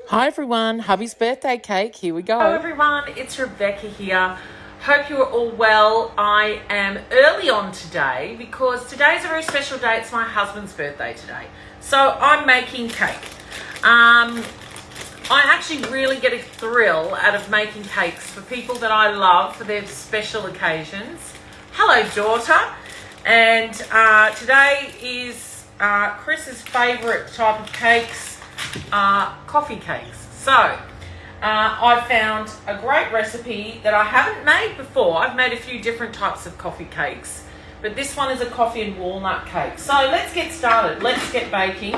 Hi everyone, Hubby's birthday cake, here we go. Hello everyone, it's Rebecca here. Hope you are all well. I am early on today because today is a very special day. It's my husband's birthday today. So I'm making cake. I actually really get a thrill out of making cakes for people that I love for their special occasions. Hello daughter. And today is Chris's favourite type of cakes, coffee cakes. So I found a great recipe that I haven't made before. I've made a few different types of coffee cakes, but this one is a coffee and walnut cake. So let's get started. Let's get baking.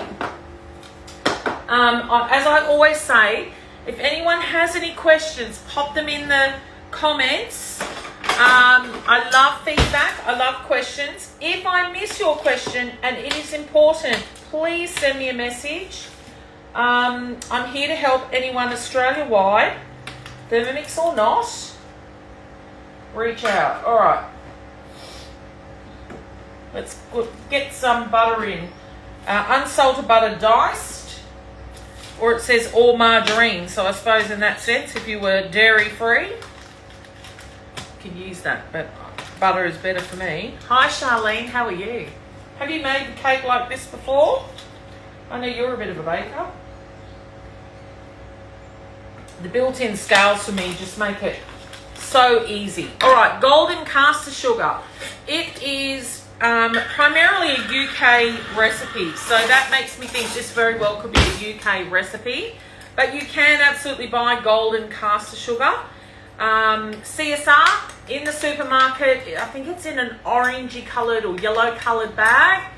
As I always say, if anyone has any questions, pop them in the comments. I love feedback. I love questions. If I miss your question and it is important, please send me a message. I'm here to help anyone Australia-wide, Thermomix or not. Reach out. All right. Let's get some butter in. Unsalted butter diced, or it says all margarine. So I suppose in that sense, if you were dairy-free, you can use that, but butter is better for me. Hi Charlene, how are you? Have you made a cake like this before? I know you're a bit of a baker. The built-in scales for me just make it so easy. All right, golden caster sugar. It is primarily a UK recipe, so that makes me think this very well could be a UK recipe, but you can absolutely buy golden caster sugar. CSR in the supermarket, I think it's in an orangey coloured or yellow coloured bag,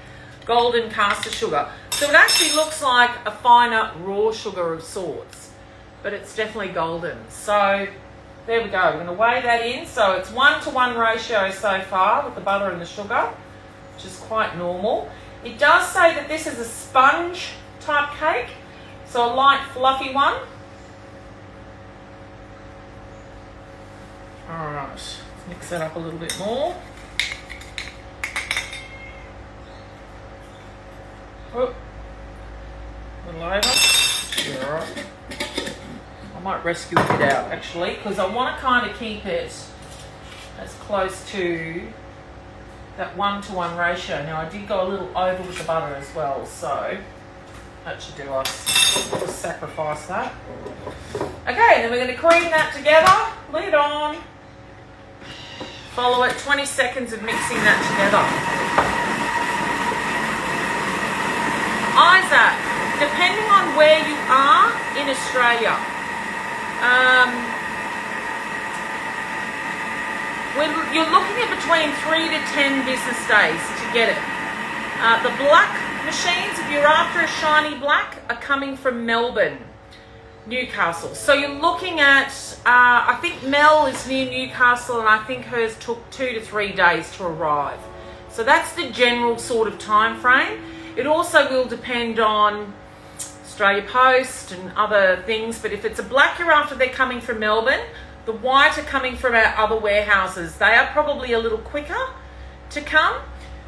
golden caster sugar. So it actually looks like a finer raw sugar of sorts, but it's definitely golden. So there we go. We're going to weigh that in. So it's 1-to-1 ratio so far with the butter and the sugar, which is quite normal. It does say that this is a sponge type cake, so a light fluffy one. All right, let's mix that up a little bit more. Oh, a little over. Yeah, all right. I might rescue a bit out actually, because I want to kind of keep it as close to that 1-to-1 ratio. Now I did go a little over with the butter as well, so that should do us. We'll just sacrifice that. Okay, then we're going to cream that together. Lid on. Follow it, 20 seconds of mixing that together. Isaac, depending on where you are in Australia, you're looking at between 3 to 10 business days to get it. The black machines, if you're after a shiny black, are coming from Melbourne, Newcastle. So you're looking at, I think Mel is near Newcastle, and I think hers took 2 to 3 days to arrive. So that's the general sort of time frame. It also will depend on Australia Post and other things, but if it's a black you're after, they're coming from Melbourne. The white are coming from our other warehouses. They are probably a little quicker to come,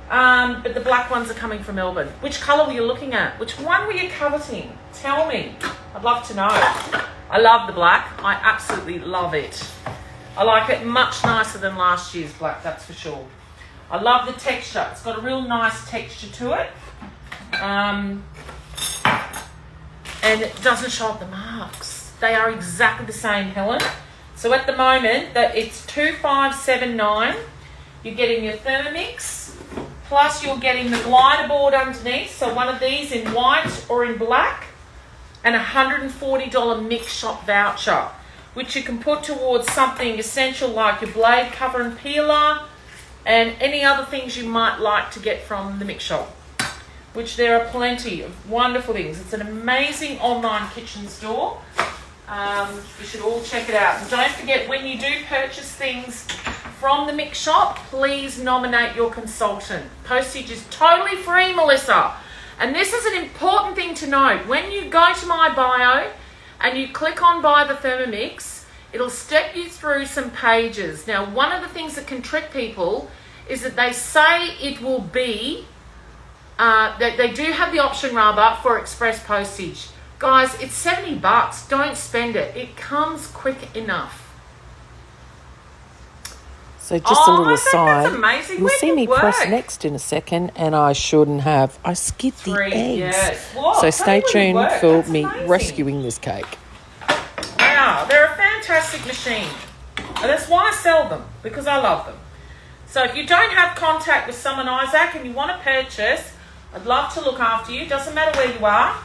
but the black ones are coming from Melbourne. Which colour were you looking at? Which one were you coveting? Tell me. I'd love to know. I love the black. I absolutely love it. I like it much nicer than last year's black, that's for sure. I love the texture. It's got a real nice texture to it. And it doesn't show up the marks. They are exactly the same, Helen. So at the moment, that it's 2579. You're getting your Thermomix, plus you're getting the glider board underneath. So one of these in white or in black, and a $140 mix shop voucher, which you can put towards something essential like your blade cover and peeler, and any other things you might like to get from the mix shop, which there are plenty of wonderful things. It's an amazing online kitchen store. You should all check it out. And don't forget, when you do purchase things from the mix shop, please nominate your consultant. Postage is totally free, Melissa. And this is an important thing to note. When you go to my bio and you click on Buy the Thermomix, it'll step you through some pages. Now, one of the things that can trick people is that they say it will be, they do have the option rather for express postage. Guys, it's 70 bucks. Don't spend it. It comes quick enough. So just a little I think aside. that's amazing. You'll Where see do me you work? press next in a second, and I shouldn't have. I skipped the eggs. Yes. What? So Tell stay me where you tuned work. for That's me amazing. rescuing this cake. Wow, they're a fantastic machine. And that's why I sell them, because I love them. So if you don't have contact with someone, Isaac, and you want to purchase, I'd love to look after you. Doesn't matter where you are.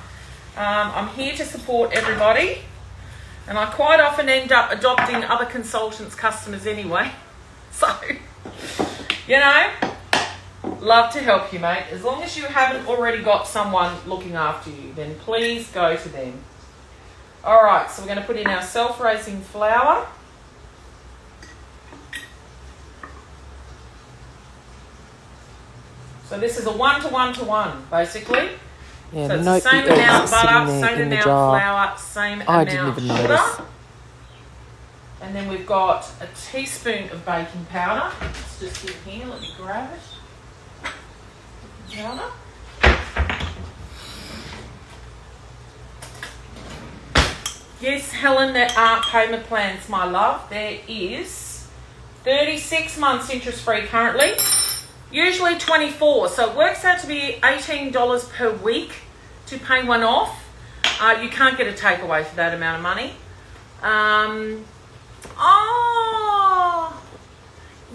I'm here to support everybody. And I quite often end up adopting other consultants' customers anyway. So, you know, love to help you, mate. As long as you haven't already got someone looking after you, then please go to them. All right, so we're going to put in our self-raising flour. So this is a 1 to 1 to 1, basically. Yeah, So it's note the same the eggs amount are of sitting butter, there same in the amount of jar. flour, same I amount didn't of even sugar. notice. And then we've got a teaspoon of baking powder. It's just in here. Let me grab it. Baking powder. Yes, Helen, there are payment plans, my love. There is 36 months interest-free currently. Usually 24, so it works out to be $18 per week to pay one off. You can't get a takeaway for that amount of money.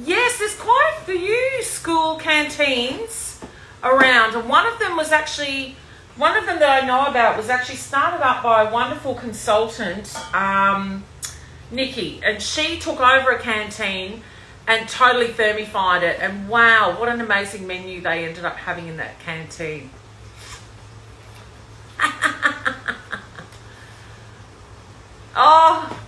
Yes, there's quite a few school canteens around, and one of them that I know about was actually started up by a wonderful consultant, Nikki, and she took over a canteen and totally thermified it, and wow, what an amazing menu they ended up having in that canteen. Oh,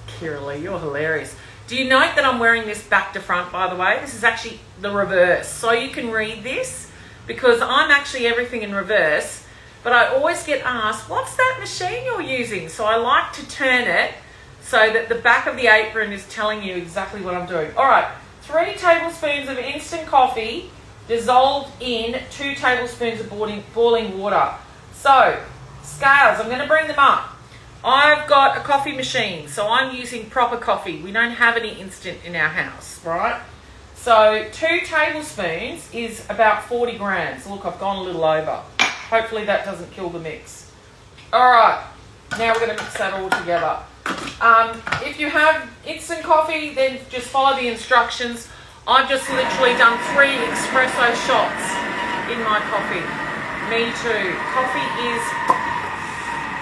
Kiralee, you're hilarious. Do you note that I'm wearing this back to front, by the way? This is actually the reverse, so you can read this, because I'm actually everything in reverse, but I always get asked, what's that machine you're using? So I like to turn it so that the back of the apron is telling you exactly what I'm doing. All right, 3 tablespoons of instant coffee dissolved in 2 tablespoons of boiling water. So, scales, I'm going to bring them up. I've got a coffee machine, so I'm using proper coffee. We don't have any instant in our house, right? So 2 tablespoons is about 40 grams. Look, I've gone a little over. Hopefully that doesn't kill the mix. All right, now we're going to mix that all together. If you have instant coffee, then just follow the instructions. I've just literally done 3 espresso shots in my coffee. Me too. Coffee is...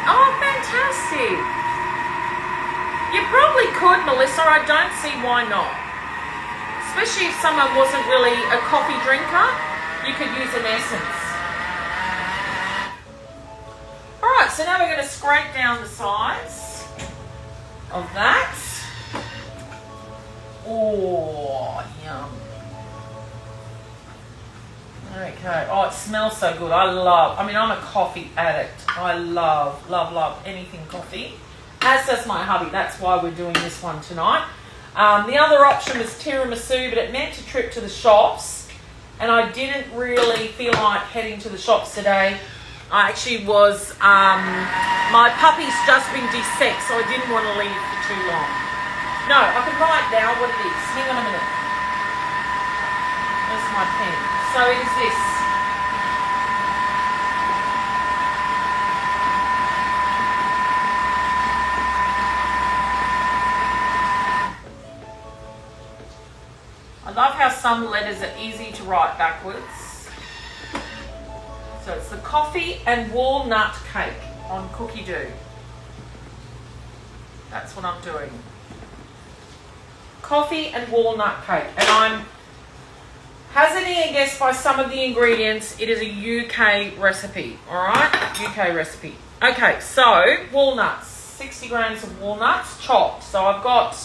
Oh, fantastic. You probably could, Melissa. I don't see why not. Especially if someone wasn't really a coffee drinker, you could use an essence. All right, so now we're going to scrape down the sides of that. Oh, yum. Okay. Oh, it smells so good. I'm a coffee addict. I love anything coffee. As does my hubby. That's why we're doing this one tonight. The other option was tiramisu, but it meant a trip to the shops, and I didn't really feel like heading to the shops today. I actually was, my puppy's just been de-sexed, so I didn't want to leave for too long. No, I can write now what it is. Hang on a minute. Where's my pen? So it is this. I love how some letters are easy to write backwards. So it's the coffee and walnut cake on cookie dough. That's what I'm doing. Coffee and walnut cake. And I'm hazarding a guess by some of the ingredients. It is a UK recipe, all right? UK recipe. Okay, so walnuts. 60 grams of walnuts chopped. So I've got...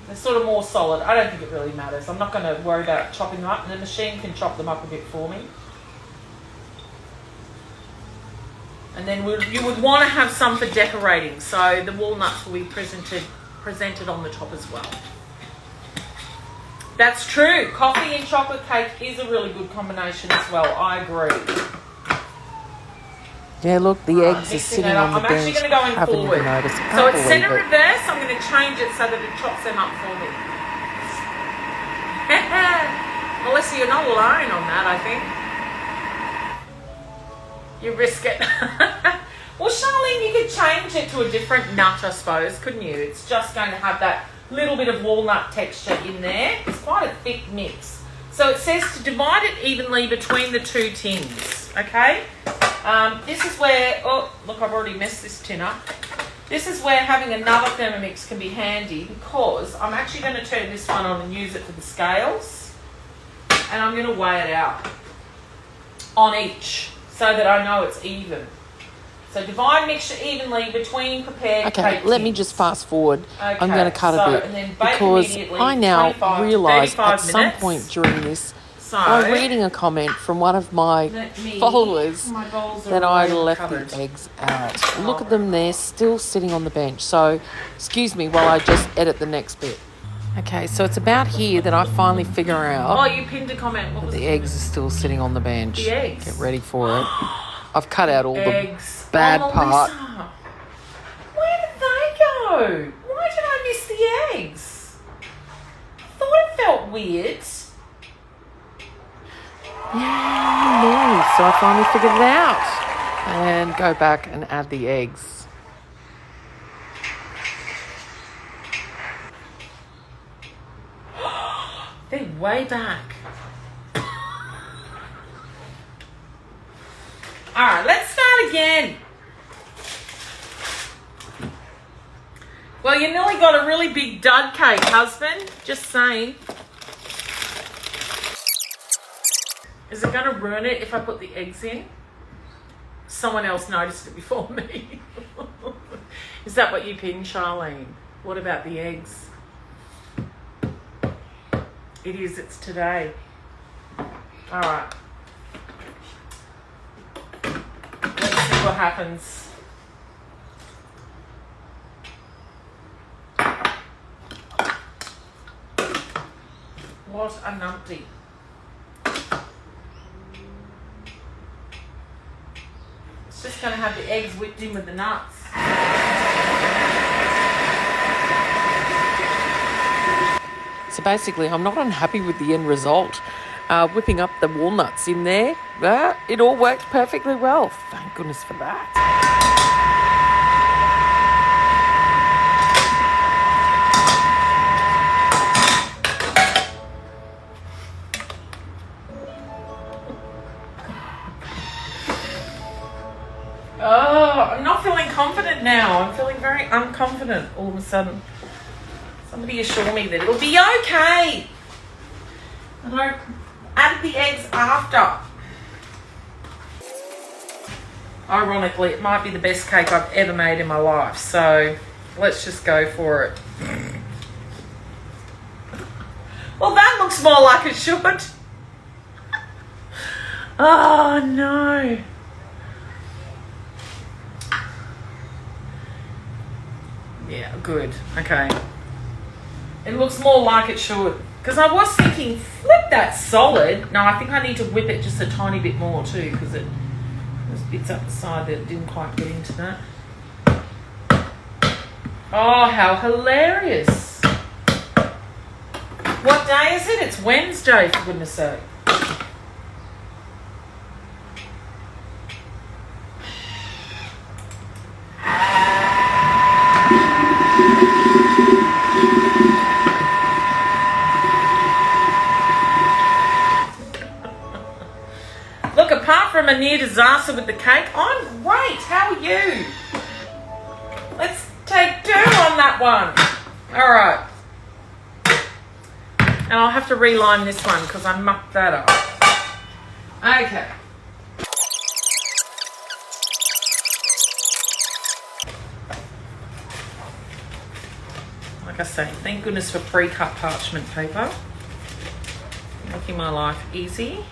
They're sort of more solid. I don't think it really matters. I'm not going to worry about chopping them up. And the machine can chop them up a bit for me. And then you would want to have some for decorating. So the walnuts will be presented on the top as well. That's true. Coffee and chocolate cake is a really good combination as well. I agree. Yeah, look, the eggs are Mixing sitting it on up. the I'm actually bench. going to go in Haven't forward. even noticed. So Can't it's believe center it. reverse. I'm going to change it so that it chops them up for me. Melissa, you're not alone on that, I think. You risk it. Well, Charlene, you could change it to a different nut, I suppose, couldn't you? It's just going to have that little bit of walnut texture in there. It's quite a thick mix. So it says to divide it evenly between the two tins, okay? This is where, oh, look, I've already messed this tin up. This is where having another Thermomix can be handy because I'm actually going to turn this one on and use it for the scales. And I'm going to weigh it out on each so that I know it's even. So divide mixture evenly between prepared Okay, cake let me tins. just fast forward. Okay, I'm going to cut so, a bit and then bake because immediately I for now 25 to realise 35 at some minutes. point during this, So, by reading a comment from one of my followers, my bowls are that I already left covered. the eggs out. Look at them, they're still sitting on the bench. So, excuse me while I just edit the next bit. Okay, so it's about here that I finally figure Oh, out you pinned a comment. What was the the eggs are still sitting on the bench. The eggs? Get ready for it. I've cut out all eggs. the bad Oh, part. Melissa. Where did they go? Why did I miss the eggs? I thought it felt weird. Yeah, no. So I finally figured it out. And go back and add the eggs. They're way back. Alright, let's start again. Well, you nearly got a really big dud cake, husband. Just saying. Is it going to ruin it if I put the eggs in? Someone else noticed it before me. Is that what you pinned, Charlene? What about the eggs? It is, it's today. Alright. Let's see what happens. What a numpty. It's just going to have the eggs whipped in with the nuts. So basically, I'm not unhappy with the end result. Whipping up the walnuts in there, it all worked perfectly well. Thank goodness for that. Oh, I'm not feeling confident now. I'm feeling very unconfident all of a sudden. Somebody assure me that it'll be okay. And I added the eggs after. Ironically, it might be the best cake I've ever made in my life. So let's just go for it. Well, that looks more like it should. Oh, no. Yeah, good. Okay. It looks more like it should. Because I was thinking, flip that solid. No, I think I need to whip it just a tiny bit more too, because there's bits up the side that didn't quite get into that. Oh, how hilarious. What day is it? It's Wednesday, for goodness sake. Look, apart from a near disaster with the cake, I'm great. How are you? Let's take 2 on that one. All right. And I'll have to reline this one because I mucked that up. Okay. Like I say, thank goodness for pre-cut parchment paper. Making my life easy.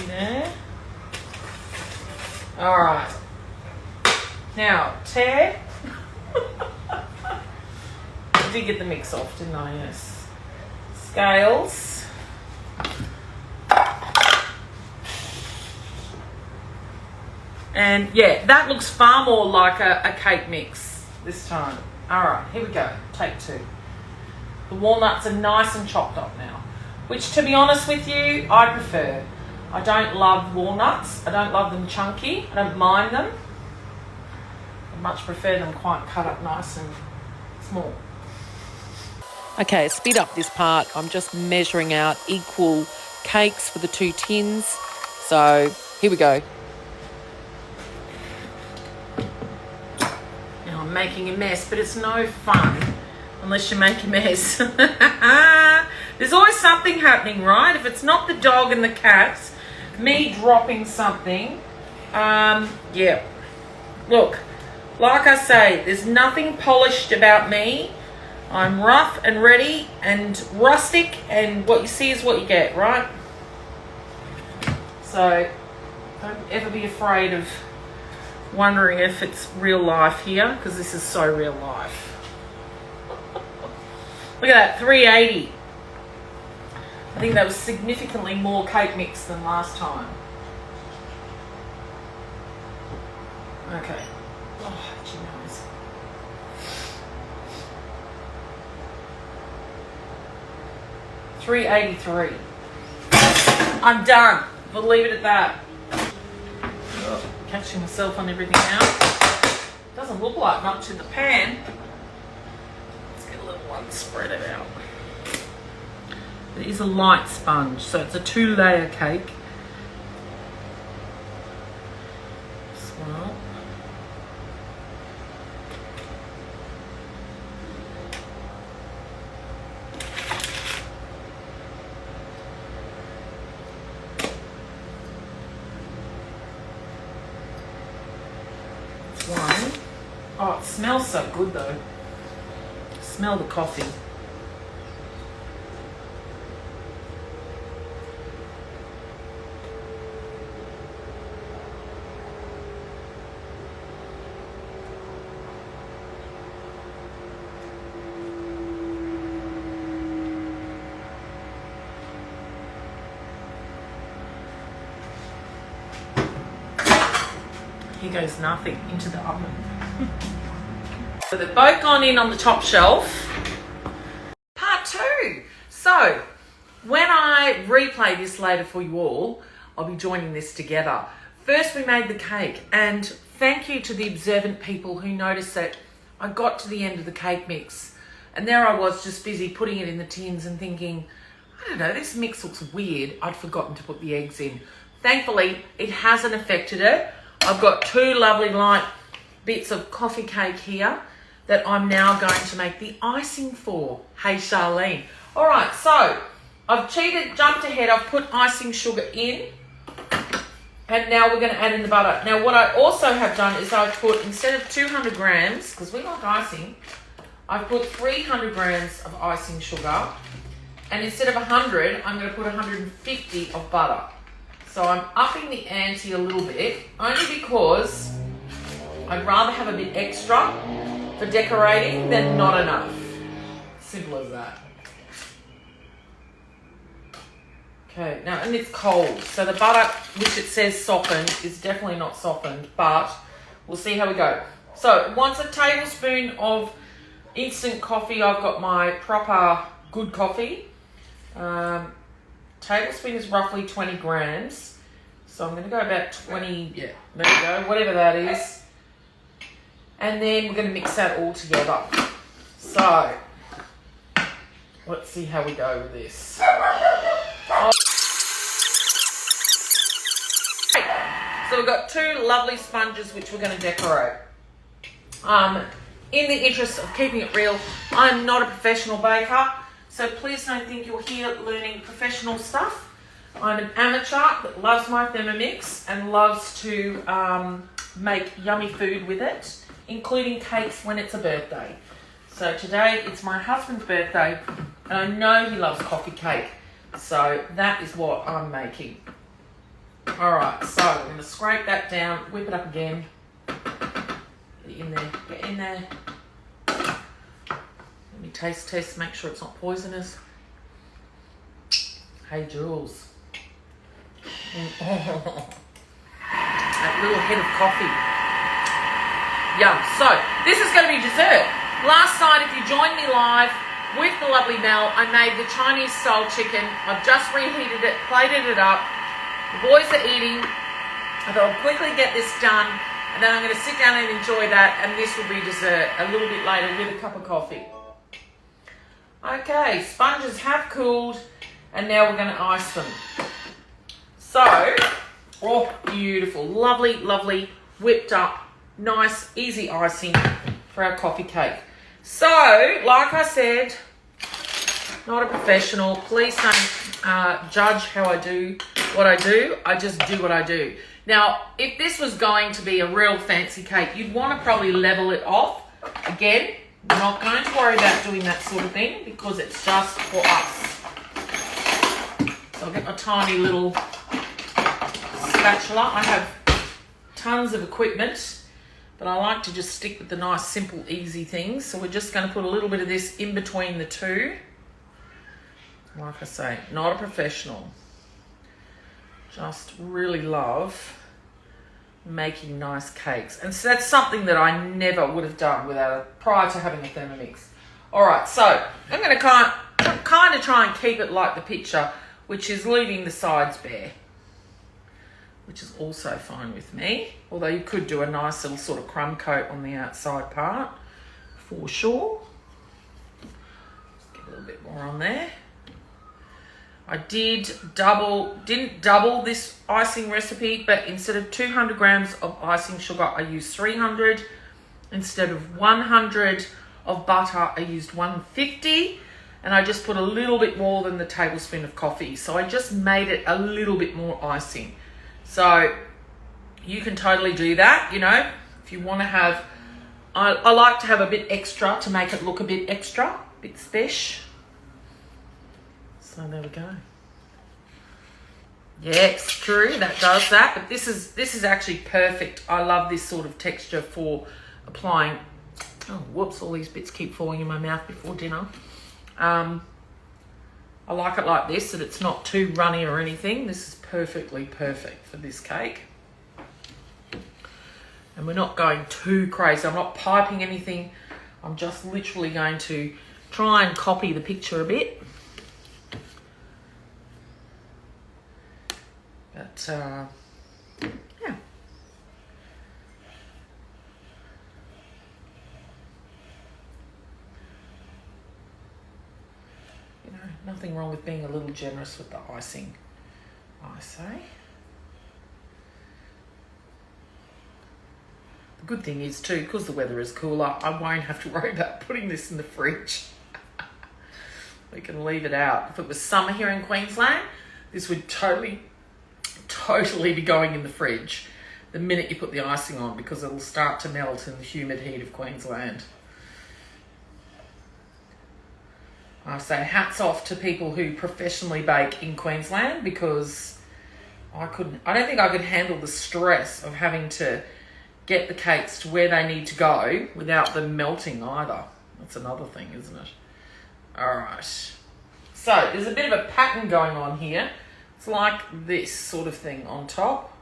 There. All right. Now, tear. I did get the mix off, didn't I? Yes. scales. And yeah, that looks far more like a cake mix this time. All right, here we go. Take 2. The walnuts are nice and chopped up now, which, to be honest with you, I prefer. I don't love walnuts. I don't love them chunky. I don't mind them. I much prefer them quite cut up nice and small. Okay, speed up this part. I'm just measuring out equal cakes for the 2 tins. So here we go. Now I'm making a mess, but it's no fun unless you make a mess. There's always something happening, right? If it's not the dog and the cats, me dropping something. Yeah. Look, like I say, there's nothing polished about me. I'm rough and ready and rustic, and what you see is what you get, right? So don't ever be afraid of wondering if it's real life here, because this is so real life. Look at that, 380. I think that was significantly more cake mix than last time. Okay. Oh, gee knows. $3.83. I'm done. We'll leave it at that. Oh, catching myself on everything now. Doesn't look like much in the pan. Let's get a little one, spread it out. It is a light sponge, so it's a 2-layer cake. Swirl. One. Oh, it smells so good though. Smell the coffee. Here goes nothing into the oven. So they've both gone in on the top shelf. Part 2. So when I replay this later for you all, I'll be joining this together. First we made the cake, and thank you to the observant people who noticed that I got to the end of the cake mix and there I was just busy putting it in the tins and thinking, I don't know, this mix looks weird. I'd forgotten to put the eggs in. Thankfully, it hasn't affected it. I've got 2 lovely light bits of coffee cake here that I'm now going to make the icing for. Hey, Charlene. All right, so I've cheated, jumped ahead. I've put icing sugar in, and now we're going to add in the butter. Now, what I also have done is I've put, instead of 200 grams, because we like icing, I've put 300 grams of icing sugar, and instead of 100, I'm going to put 150 of butter. So I'm upping the ante a little bit, only because I'd rather have a bit extra for decorating than not enough. Simple as that. Okay, now, and it's cold, so the butter, which it says softened, is definitely not softened, but we'll see how we go. So once a tablespoon of instant coffee, I've got my proper good coffee. Tablespoon is roughly 20 grams. So I'm going to go about 20, yeah, there we go, whatever that is. And then we're going to mix that all together. So, let's see how we go with this. Oh. So we've got 2 lovely sponges which we're going to decorate. In the interest of keeping it real, I'm not a professional baker. So please don't think you're here learning professional stuff. I'm an amateur that loves my Thermomix and loves to make yummy food with it, including cakes when it's a birthday. So today it's my husband's birthday, and I know he loves coffee cake. So that is what I'm making. All right, so we're going to scrape that down, whip it up again. Get in there, get in there. Let me taste, make sure it's not poisonous. Hey, Jules. That little head of coffee. Yeah, so this is going to be dessert. Last night, if you joined me live with the lovely Mel, I made the Chinese style chicken. I've just reheated it, plated it up. The boys are eating. I thought I'll quickly get this done, and then I'm going to sit down and enjoy that, and this will be dessert a little bit later with a cup of coffee. Okay, sponges have cooled, and now we're going to ice them. So, oh, beautiful, lovely, lovely, whipped up, nice, easy icing for our coffee cake. So, like I said, not a professional. Please don't judge how I do what I do. I just do what I do. Now, if this was going to be a real fancy cake, you'd want to probably level it off. Again, not going to worry about doing that sort of thing because it's just for us. So I'll get my tiny little spatula. I have tons of equipment, but I like to just stick with the nice, simple, easy things. So we're just going to put a little bit of this in between the two. Like I say, not a professional. Just really love making nice cakes. And so that's something that I never would have done prior to having a Thermomix. All right, so I'm going to kind of try and keep it like the picture, which is leaving the sides bare, which is also fine with me. Although you could do a nice little sort of crumb coat on the outside part for sure. Just get a little bit more on there. I didn't double this icing recipe, but instead of 200 grams of icing sugar, I used 300. Instead of 100 of butter, I used 150. And I just put a little bit more than the tablespoon of coffee. So I just made it a little bit more icing. So you can totally do that, you know, if you want to have, I like to have a bit extra to make it look a bit extra, a bit special. So there we go. Yes, true, that does that. But this is actually perfect. I love this sort of texture for applying. Oh, whoops, all these bits keep falling in my mouth before dinner. I like it like this, that it's not too runny or anything. This is perfectly perfect for this cake. And we're not going too crazy. I'm not piping anything. I'm just literally going to try and copy the picture a bit. But, yeah. You know, nothing wrong with being a little generous with the icing, I say. The good thing is too, because the weather is cooler, I won't have to worry about putting this in the fridge. We can leave it out. If it was summer here in Queensland, this would totally be going in the fridge the minute you put the icing on, because it'll start to melt in the humid heat of Queensland. I say hats off to people who professionally bake in Queensland, because I don't think I could handle the stress of having to get the cakes to where they need to go without them melting either. That's another thing, isn't it? All right. So there's a bit of a pattern going on here. It's like this sort of thing on top.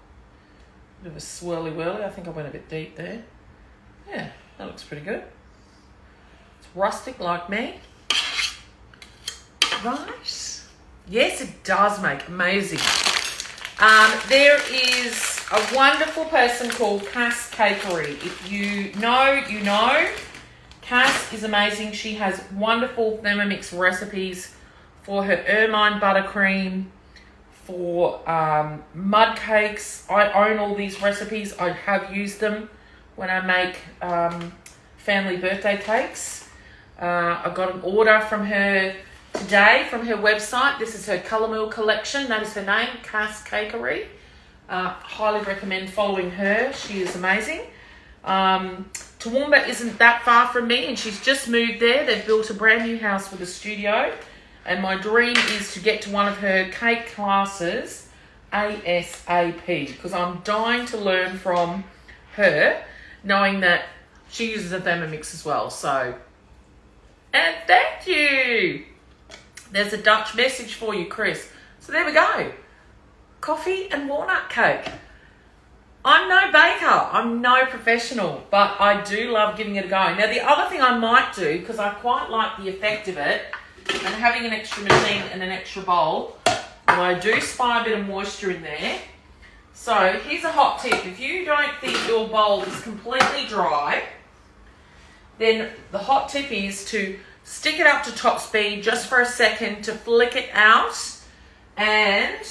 Bit of a swirly whirly. I think I went a bit deep there. Yeah, that looks pretty good. It's rustic like me. Right. Yes, it does make amazing. There is a wonderful person called Cass Cakery. If you know, you know. Cass is amazing. She has wonderful Thermomix recipes for her ermine buttercream, for mud cakes. I own all these recipes. I have used them when I make family birthday cakes. I got an order from her today from her website. This is her colour meal collection. That is her name, Cass Cakery. Highly recommend following her. She is amazing. Toowoomba isn't that far from me, and she's just moved there. They've built a brand new house with a studio, and my dream is to get to one of her cake classes ASAP, because I'm dying to learn from her, knowing that she uses a Thermomix as well. So, and thank you. There's a Dutch message for you, Chris. It's So there we go. Coffee and walnut cake. I'm no baker. I'm no professional, but I do love giving it a go. Now, the other thing I might do, because I quite like the effect of it, and having an extra machine and an extra bowl, well, I do spy a bit of moisture in there. So here's a hot tip. If you don't think your bowl is completely dry, then the hot tip is to stick it up to top speed just for a second to flick it out and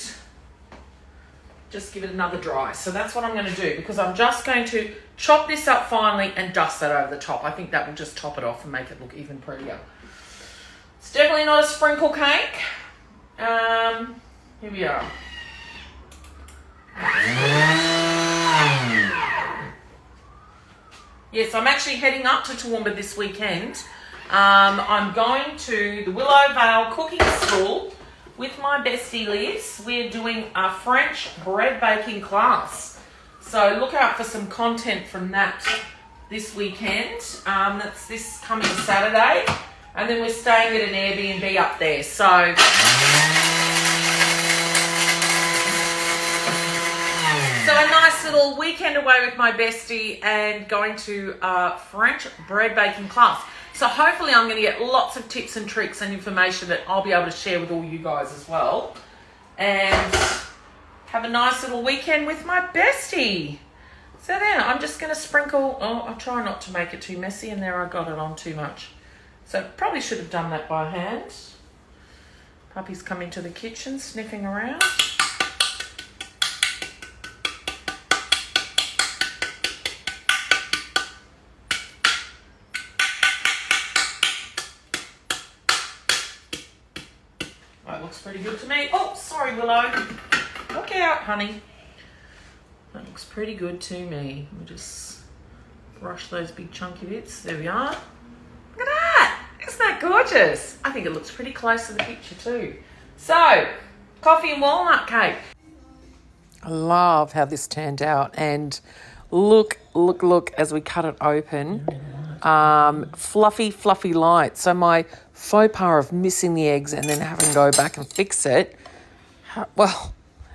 just give it another dry. So that's what I'm going to do, because I'm just going to chop this up finely and dust that over the top. I think that will just top it off and make it look even prettier. It's definitely not a sprinkle cake. Here we are. Yes, I'm actually heading up to Toowoomba this weekend. I'm going to the Willow Vale Cooking School with my bestie Liz. We're doing a French bread baking class. So look out for some content from that this weekend. That's this coming Saturday. And then we're staying at an Airbnb up there. So a nice little weekend away with my bestie and going to a French bread baking class. So hopefully I'm going to get lots of tips and tricks and information that I'll be able to share with all you guys as well. And have a nice little weekend with my bestie. So then I'm just going to sprinkle. Oh, I'll try not to make it too messy, and there I got it on too much. So probably should have done that by hand. Puppy's come into the kitchen sniffing around. That looks pretty good to me. Oh, sorry, Willow. Look out, honey. That looks pretty good to me. We'll just brush those big chunky bits. There we are. Look at that. Isn't that gorgeous? I think it looks pretty close to the picture too. So, coffee and walnut cake. I love how this turned out. And look as we cut it open. Fluffy light. So my faux pas of missing the eggs and then having to go back and fix it, well,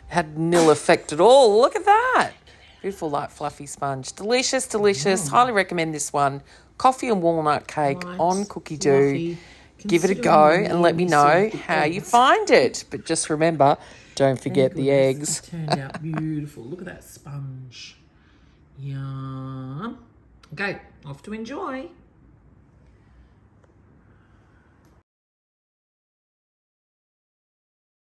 had nil effect at all. Look at that. Beautiful light fluffy sponge. Delicious. Highly recommend this one. Coffee and walnut cake on Cookie Doo. Give it a go and let me know how you find it. But just remember, don't forget the eggs. It turned out beautiful. Look at that sponge. Yum. Okay, off to enjoy.